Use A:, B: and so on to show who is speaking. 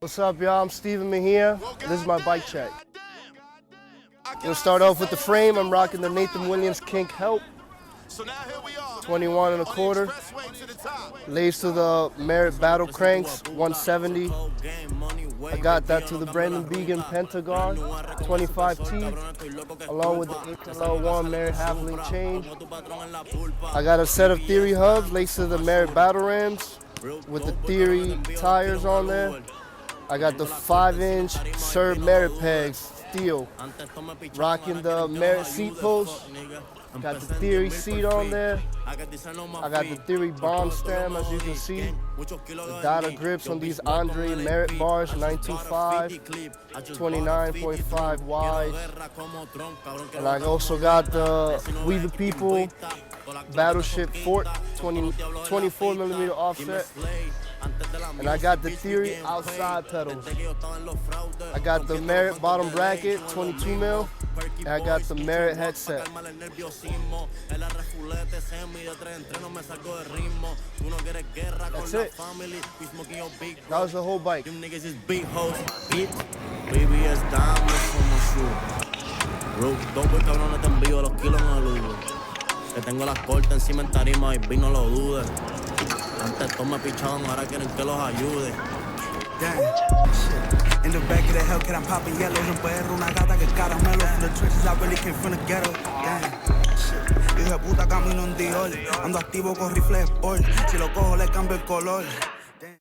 A: What's up, y'all? I'm Steven Mejia. This is my bike check. We'll start off with the frame. I'm rocking the Nathan Williams Kink Help. 21 1/4. Laced to the Merritt Battle Cranks, 170. I got that to the Brandon Began pentaguard, 25T, along with the HL1 Merritt HL1 chain. I got a set of Theory hubs laced to the Merritt Battle Rams with the Theory tires on there. I got the 5-inch Sir Merritt pegs, steel. Rocking the Merritt seat post. Got the Theory seat on there. I got the Theory bomb stem, as you can see. The data grips on these Andre Merritt bars, 925, 29.5 wide. And I also got the We the People Battleship Fort, 24mm offset. And I got the Theory outside pedals. I got the Merritt bottom bracket, 22mm. And I got the Merritt headset. That's it. That was the whole bike.
B: Que tengo las cortas encima en tarima y no lo dudes. Antes todos me pichaban, ahora quieren que los ayude.
C: Damn, shit. In the back of the Hellcat, I'm popping yellows and perro, una gata que caramelo. From the trenches, I really came from the ghetto. Damn, shit. Hijo de puta camino en Dior. Ando activo con rifle Sport. Si lo cojo, le cambio el color.